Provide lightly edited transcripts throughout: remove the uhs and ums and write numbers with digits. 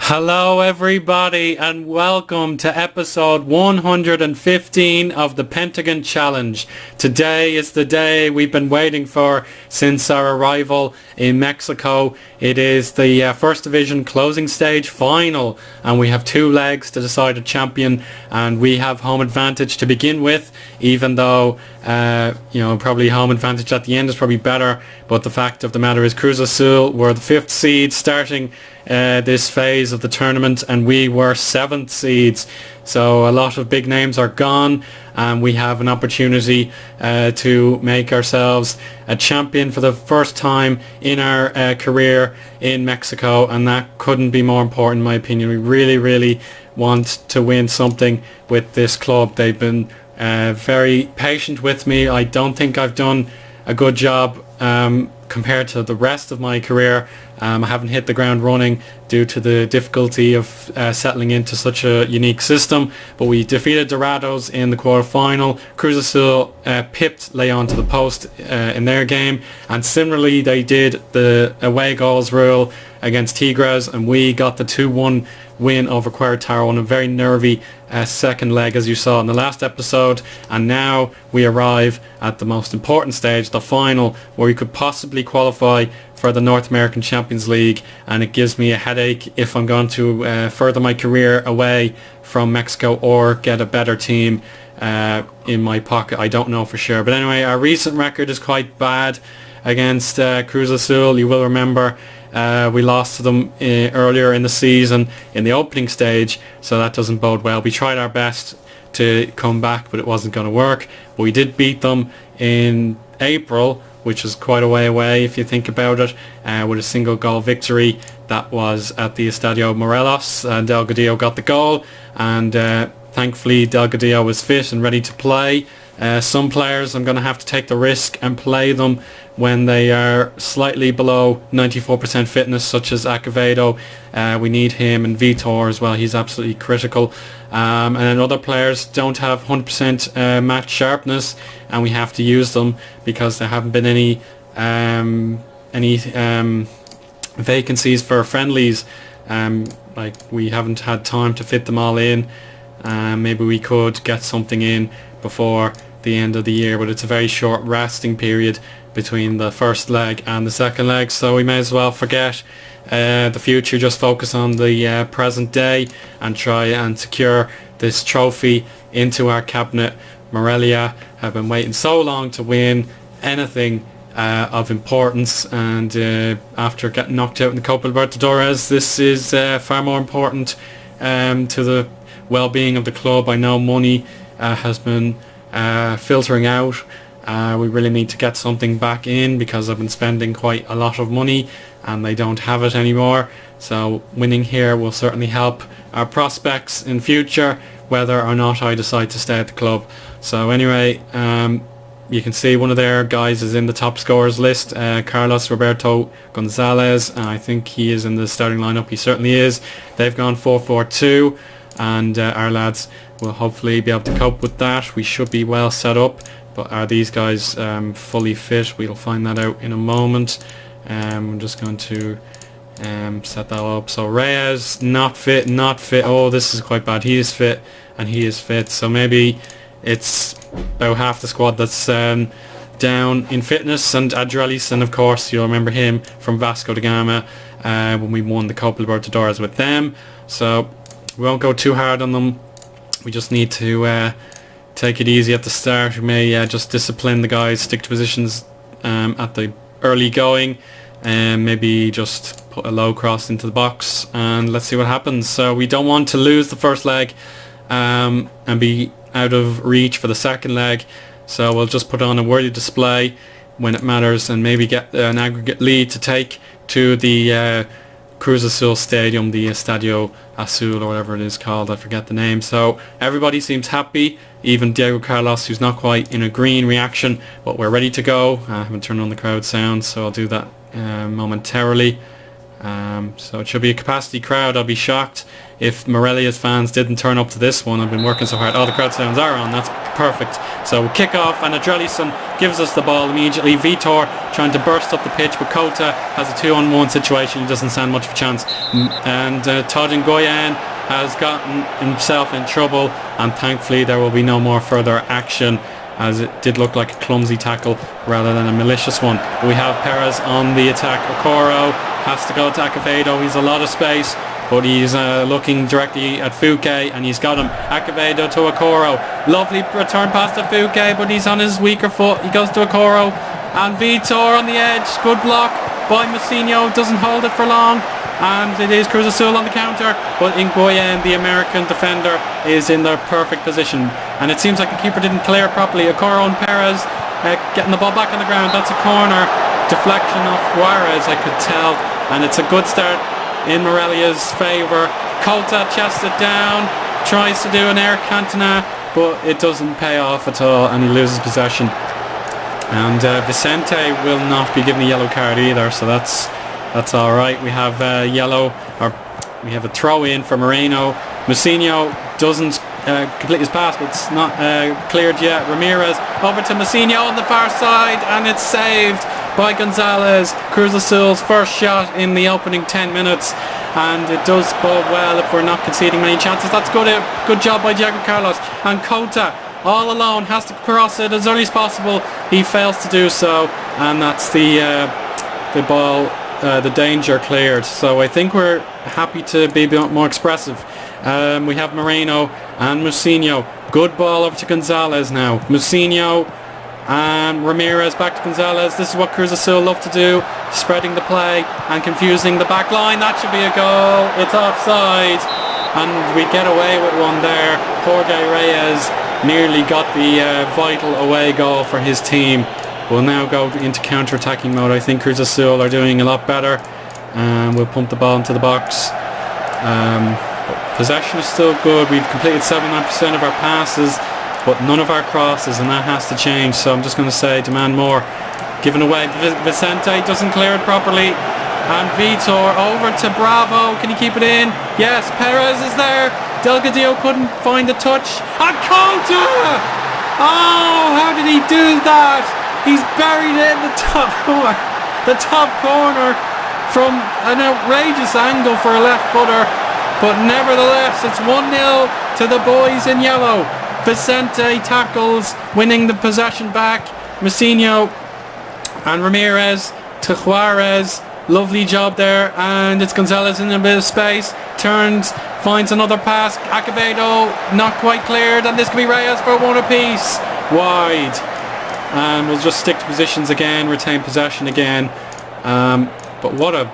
Hello everybody and welcome to episode 115 of the Pentagon Challenge. Today is the day we've been waiting for since our arrival in Mexico. It is the First Division closing stage final and we have two legs to decide a champion, and we have home advantage to begin with, even though probably home advantage at the end is probably better. But the fact of the matter is Cruz Azul were the 5th seed starting this phase of the tournament, and we were 7th seeds, so a lot of big names are gone, and we have an opportunity to make ourselves a champion for the first time in our career in Mexico, and that couldn't be more important in my opinion. We really want to win something with this club. They've been very patient with me. I don't think I've done a good job compared to the rest of my career. I haven't hit the ground running due to the difficulty of settling into such a unique system, but we defeated Dorados in the quarter-final. Cruz Azul pipped Leon to the post in their game, and similarly they did the away goals rule against Tigres, and we got the 2-1 win over Querétaro on a very nervy second leg, as you saw in the last episode. And now we arrive at the most important stage, the final, where we could possibly qualify for the North American Champions League, and it gives me a headache if I'm going to further my career away from Mexico or get a better team in my pocket. I don't know for sure, but anyway, our recent record is quite bad against Cruz Azul. You will remember we lost to them earlier in the season in the opening stage, so that doesn't bode well. We tried our best to come back, but it wasn't going to work. But we did beat them in April, which is quite a way away if you think about it, with a single goal victory. That was at the Estadio Morelos. Delgadillo got the goal, and thankfully Delgadillo was fit and ready to play. Some players I'm going to have to take the risk and play them when they are slightly below 94% fitness, such as Acevedo. We need him, and Vitor as well. He's absolutely critical. And then other players don't have 100% match sharpness, and we have to use them because there haven't been any vacancies for friendlies. Like, we haven't had time to fit them all in. Maybe we could get something in before the end of the year, but it's a very short resting period between the first leg and the second leg, so we may as well forget the future, just focus on the present day and try and secure this trophy into our cabinet. Morelia have been waiting so long to win anything of importance, and after getting knocked out in the Copa Libertadores, this is far more important to the well-being of the club. I know money has been filtering out. We really need to get something back in because I've been spending quite a lot of money and they don't have it anymore. So winning here will certainly help our prospects in future, whether or not I decide to stay at the club. So anyway, you can see one of their guys is in the top scorers list, Carlos Roberto Gonzalez, and I think he is in the starting lineup. He certainly is. They've gone 4-4-2, and our lads will hopefully be able to cope with that. We should be well set up, but are these guys fully fit? We'll find that out in a moment. I'm just going to set that up. So Reyes, not fit. Oh, this is quite bad. He is fit, and he is fit. So maybe it's about half the squad that's down in fitness. And Adrelis, and of course you'll remember him from Vasco da Gama when we won the Copa Libertadores with them. So we won't go too hard on them. We just need to take it easy at the start. We may just discipline the guys, stick to positions at the early going, and maybe just put a low cross into the box, and let's see what happens. So we don't want to lose the first leg and be out of reach for the second leg, so we'll just put on a worthy display when it matters and maybe get an aggregate lead to take to the Cruz Azul Stadium, the Estadio Azul or whatever it is called, I forget the name. So everybody seems happy, even Diego Carlos, who's not quite in a green reaction, but we're ready to go. I haven't turned on the crowd sound, so I'll do that momentarily. So it should be a capacity crowd. I'll be shocked if Morelia's fans didn't turn up to this one. I've been working so hard. Oh, the crowd sounds are on. That's perfect. So kick off, and Adrelison gives us the ball immediately. Vitor trying to burst up the pitch, but Kota has a 2-on-1 situation. He doesn't stand much of a chance. And Todd Ngoyen has gotten himself in trouble, and thankfully there will be no more further action, as it did look like a clumsy tackle rather than a malicious one. We have Perez on the attack. Okoro has to go to Acevedo. He's a lot of space, but he's looking directly at Fouke, and he's got him. Acevedo to Okoro. Lovely return pass to Fouke, but he's on his weaker foot. He goes to Okoro, and Vitor on the edge. Good block by Messinho. Doesn't hold it for long, and it is Cruz Azul on the counter, but Ngoyen, the American defender, is in the perfect position, and it seems like the keeper didn't clear properly. Okoro and Perez getting the ball back on the ground. That's a corner. Deflection off Juarez, I could tell, and it's a good start in Morelia's favour. Kota chests it down, tries to do an Air Cantona, but it doesn't pay off at all, and he loses possession. And Vicente will not be given a yellow card either, so that's all right. We have we have a throw in for Moreno. Messinho doesn't complete his pass, but it's not cleared yet. Ramirez over to Messinho on the far side, and it's saved by Gonzalez. Cruz Azul's first shot in the opening 10 minutes, and it does bode well if we're not conceding many chances. That's good job by Diego Carlos. And Kota, all alone, has to cross it as early as possible. He fails to do so, and that's the ball, the danger cleared. So I think we're happy to be a bit more expressive. We have Moreno and Messinho. Good ball over to Gonzalez now. Messinho and Ramirez back to Gonzalez. This is what Cruz Azul love to do, spreading the play and confusing the back line. That should be a goal. It's offside, and we get away with one there. Jorge Reyes nearly got the vital away goal for his team. We'll now go into counter-attacking mode. I think Cruz Azul are doing a lot better, and we'll pump the ball into the box. Possession is still good. We've completed 79% of our passes, but none of our crosses, and that has to change. So I'm just going to say demand more. Given away. Vicente doesn't clear it properly, and Vitor over to Bravo. Can he keep it in? Yes. Perez is there. Delgadillo couldn't find the touch. And Kota! Oh, how did he do that? He's buried it in the top corner from an outrageous angle for a left footer, but nevertheless it's 1-0 to the boys in yellow. Vicente tackles, winning the possession back. Messinho and Ramirez to Juarez. Lovely job there, and it's Gonzalez in a bit of space. Turns, finds another pass. Acevedo not quite cleared, and this could be Reyes for one apiece. Wide. And we'll just stick to positions again, retain possession again. But what a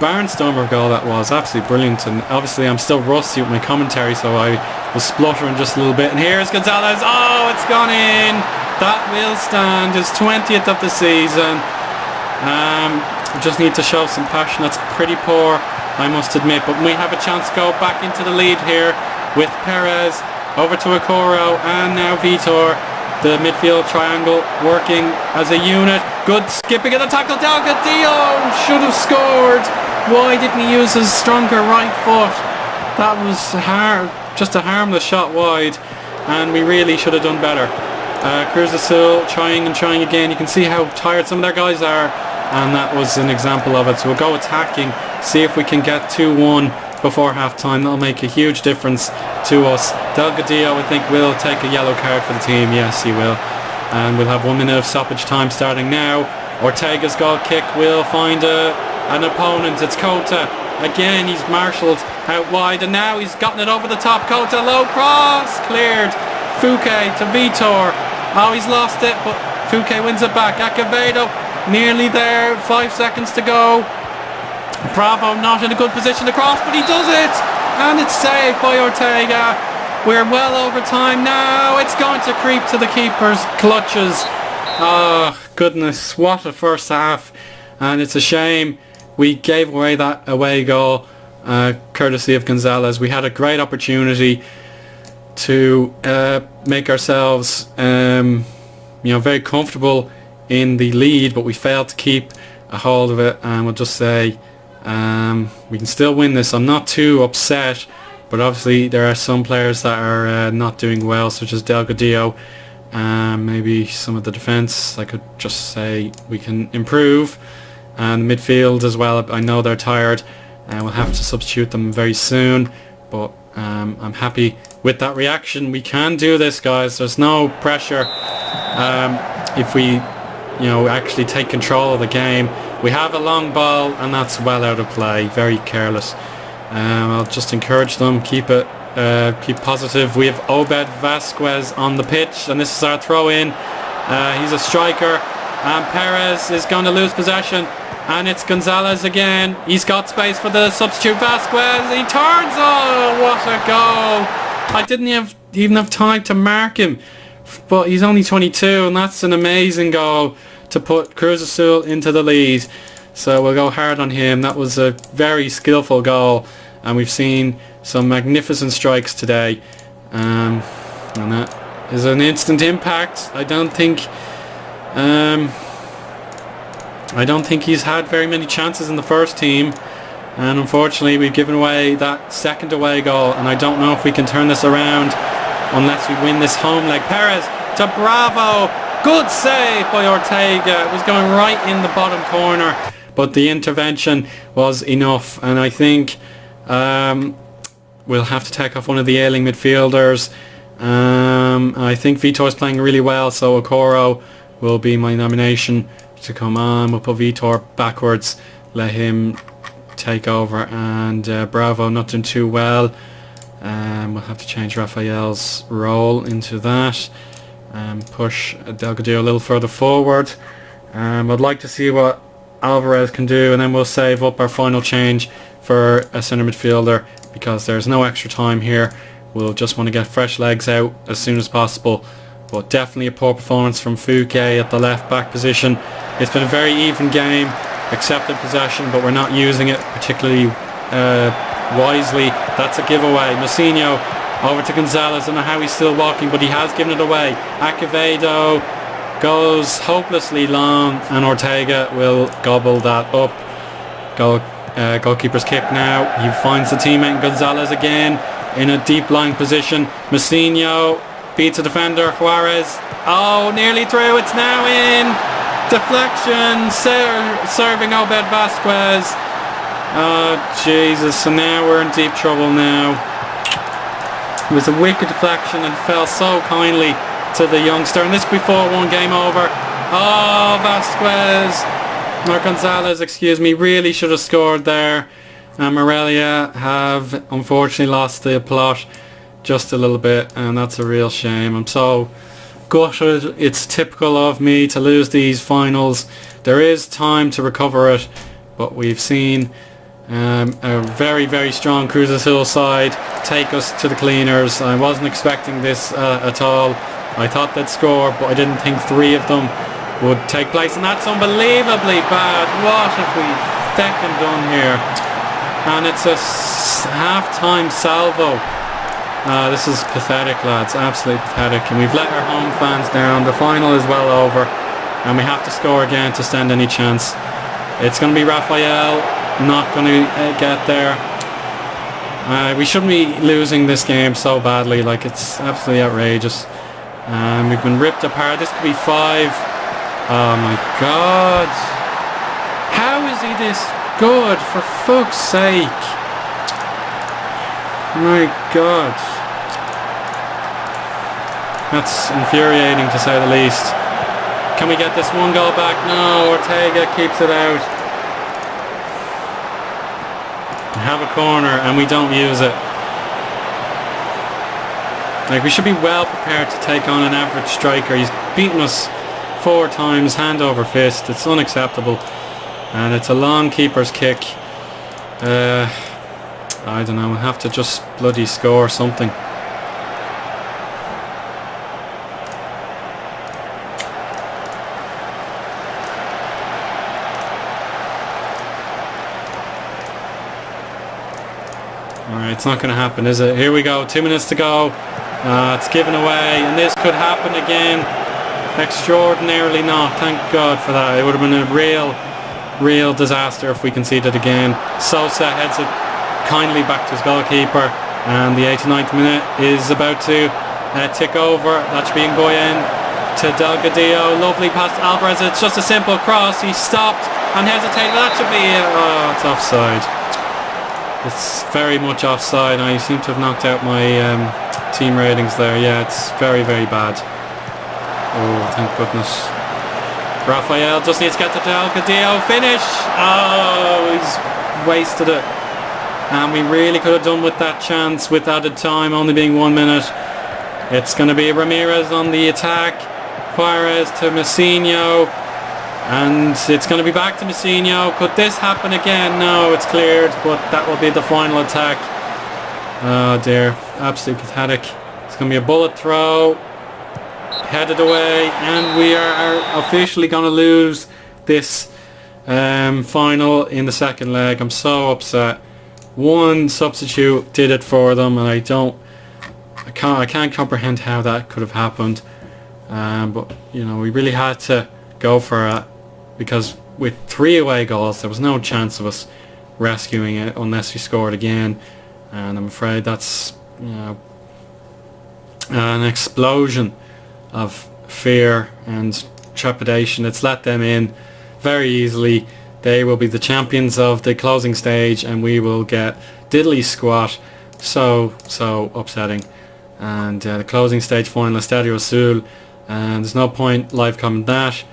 barnstormer goal that was. Absolutely brilliant. And obviously I'm still rusty with my commentary, so I was spluttering just a little bit. And here's Gonzalez. Oh, it's gone in. That will stand. His 20th of the season. We just need to show some passion. That's pretty poor, I must admit. But we have a chance to go back into the lead here with Perez over to Okoro, and now Vitor. The midfield triangle working as a unit. Good skipping of the tackle. Delgadillo should have scored. Why didn't he use his stronger right foot? That was just a harmless shot wide, and we really should have done better. Cruz Azul trying and trying again. You can see how tired some of their guys are, and that was an example of it. So we'll go attacking, see if we can get 2-1 before half time. That'll make a huge difference to us. Delgadillo, I think, will take a yellow card for the team. Yes, he will. And we'll have 1 minute of stoppage time starting now. Ortega's goal kick will find an opponent. It's Kota. Again, he's marshalled out wide, and now he's gotten it over the top. Kota, low cross, cleared. Fouque to Vitor. Oh, he's lost it, but Fouque wins it back. Acevedo nearly there. 5 seconds to go. Bravo not in a good position to cross, but he does it, and it's saved by Ortega. We're well over time now. It's going to creep to the keeper's clutches. Oh goodness, what a first half, and it's a shame we gave away that away goal courtesy of Gonzalez. We had a great opportunity to make ourselves very comfortable in the lead, but we failed to keep a hold of it, and we'll just say we can still win this. I'm not too upset But obviously there are some players that are not doing well, such as Delgadillo. Maybe some of the defence, I could just say we can improve. And midfield as well, I know they're tired, and we'll have to substitute them very soon. But I'm happy with that reaction. We can do this, guys. There's no pressure if we actually take control of the game. We have a long ball, and that's well out of play. Very careless. I'll just encourage them, keep positive. We have Obed Vasquez on the pitch, and this is our throw in. He's a striker, and Perez is going to lose possession, and it's Gonzalez again. He's got space for the substitute Vasquez. He turns. Oh, what a goal! I didn't even have time to mark him, but he's only 22, and that's an amazing goal to put Cruz Azul into the lead. So we'll go hard on him. That was a very skillful goal, and we've seen some magnificent strikes today. And that is an instant impact. I don't think he's had very many chances in the first team, and unfortunately we've given away that second away goal, and I don't know if we can turn this around unless we win this home leg. Perez to Bravo. Good save by Ortega. It was going right in the bottom corner, but the intervention was enough, and I think we'll have to take off one of the ailing midfielders. I think Vitor's playing really well, so Okoro will be my nomination to come on. We'll put Vitor backwards, let him take over, and Bravo not doing too well. We'll have to change Rafael's role into that. Push Delgadillo a little further forward. I'd like to see what Alvarez can do, and then we'll save up our final change for a centre midfielder, because there's no extra time here. We'll just want to get fresh legs out as soon as possible. But definitely a poor performance from Fouque at the left back position. It's been a very even game, accepted possession, but we're not using it particularly wisely. That's a giveaway. Mocinho over to Gonzalez. I don't know how he's still walking, but he has given it away. Acevedo goes hopelessly long, and Ortega will gobble that up. Goalkeeper's kick now. He finds the teammate Gonzalez again in a deep lying position. Mocinho beats a defender. Juarez. Oh, nearly through. It's now in. Deflection. Serving Obed Vasquez. Oh, Jesus. So now we're in deep trouble now. It was a wicked deflection and fell so kindly to the youngster. And this before one game over. Oh, Vasquez. Or Gonzalez, excuse me, really should have scored there. Morelia have unfortunately lost the plot just a little bit, and that's a real shame. I'm so gutted. It's typical of me to lose these finals. There is time to recover it, but we've seen a very, very strong Cruz Azul side take us to the cleaners. I wasn't expecting this at all. I thought they'd score, but I didn't think three of them would take place, and that's unbelievably bad. What have we feckin' done here? And it's a half-time salvo. This is pathetic, lads, absolutely pathetic, and we've let our home fans down. The final is well over, and we have to score again to stand any chance. It's going to be Rafael, not going to get there. We shouldn't be losing this game so badly, like, it's absolutely outrageous. We've been ripped apart. This could be 5. Oh my God. How is he this good, for fuck's sake? My God. That's infuriating to say the least. Can we get this one goal back? No, Ortega keeps it out. We have a corner and we don't use it. Like, we should be well prepared to take on an average striker. He's beaten us 4 times, hand over fist. It's unacceptable, and it's a long keeper's kick. I don't know, we'll have to just bloody score something. Alright, it's not going to happen, is it? Here we go, 2 minutes to go. It's given away, and this could happen again. Extraordinarily not. Thank God for that. It would have been a real disaster if we conceded again. Sosa heads it kindly back to his goalkeeper. and the 89th minute is about to tick over. That should be Ngoyen to Delgadillo. Lovely pass to Alvarez. It's just a simple cross. He stopped and hesitated. That should be it's offside. It's very much offside. I seem to have knocked out my team ratings there. Yeah, it's very, very bad. Oh, thank goodness. Rafael just needs to get to Delgadillo. Finish! Oh, he's wasted it. And we really could have done with that chance with added time only being 1 minute. It's going to be Ramirez on the attack. Juarez to Messinho. And it's going to be back to Messinho. Could this happen again? No, it's cleared, but that will be the final attack. Oh dear, absolutely pathetic. It's going to be a bullet throw. Headed away, and we are officially going to lose this final in the second leg. I'm so upset. One substitute did it for them, and I can't comprehend how that could have happened. But you know, we really had to go for it, because with 3 away goals there was no chance of us rescuing it unless we scored again, and I'm afraid that's, you know, an explosion of fear and trepidation. It's let them in very easily. They will be the champions of the closing stage, and we will get diddly squat. So upsetting. And the closing stage final, Estadio Azul, and there's no point live commenting that,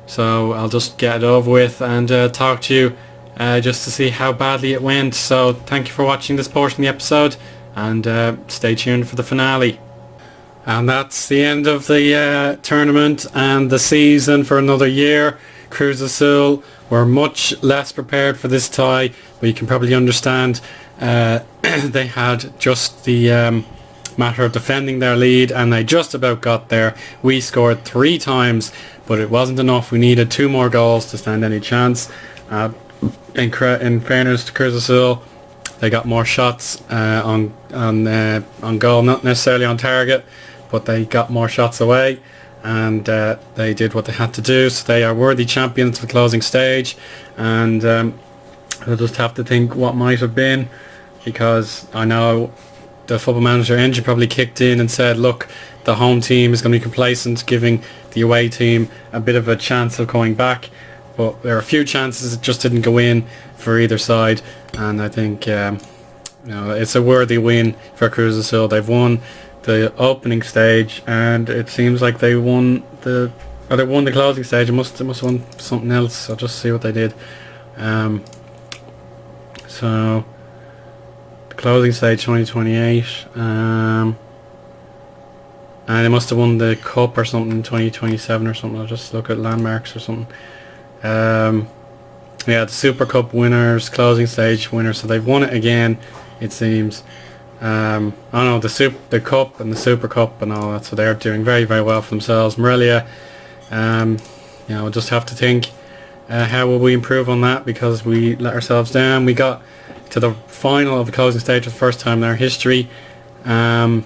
so I'll just get it over with and talk to you just to see how badly it went. So thank you for watching this portion of the episode, and stay tuned for the finale. And that's the end of the tournament and the season for another year. Cruz Azul were much less prepared for this tie, but you can probably understand they had just the matter of defending their lead, and they just about got there. We scored 3 times, but it wasn't enough. We needed 2 more goals to stand any chance. In fairness to Cruz Azul, they got more shots on goal, not necessarily on target, but they got more shots away, and they did what they had to do. So they are worthy champions of the closing stage, and we'll just have to think what might have been, because I know the Football Manager engine probably kicked in and said, look, the home team is going to be complacent, giving the away team a bit of a chance of going back. But there are a few chances that just didn't go in for either side, and I think you know, it's a worthy win for Cruz Azul. They've won the opening stage, and it seems like they won the closing stage. It must have won something else. I'll just see what they did. So the closing stage 2028, and they must have won the cup or something in 2027 or something. I'll just look at landmarks or something. Yeah, the Super Cup winners, closing stage winners, so they've won it again, it seems. I know the Cup and the Super Cup and all that, so they're doing very, very well for themselves. Morelia, you know, we'll just have to think how will we improve on that, because we let ourselves down. We got to the final of the closing stage for the first time in our history, and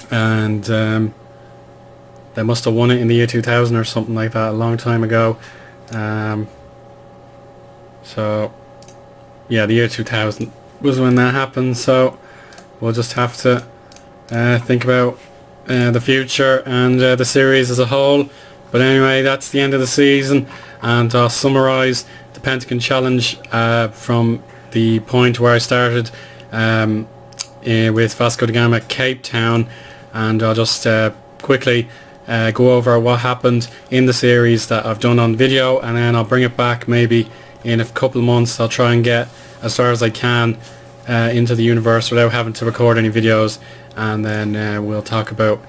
they must have won it in the year 2000 or something like that, a long time ago. So yeah, the year 2000 was when that happened, so we'll just have to think about the future and the series as a whole. But anyway, that's the end of the season, and I'll summarise the Pentagon Challenge from the point where I started with Vasco da Gama, Cape Town, and I'll just quickly go over what happened in the series that I've done on video, and then I'll bring it back maybe in a couple of months. I'll try and get as far as I can into the universe without having to record any videos, and then we'll talk about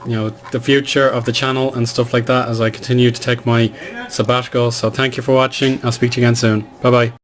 you know, the future of the channel and stuff like that as I continue to take my sabbatical. So thank you for watching. I'll speak to you again soon. Bye bye.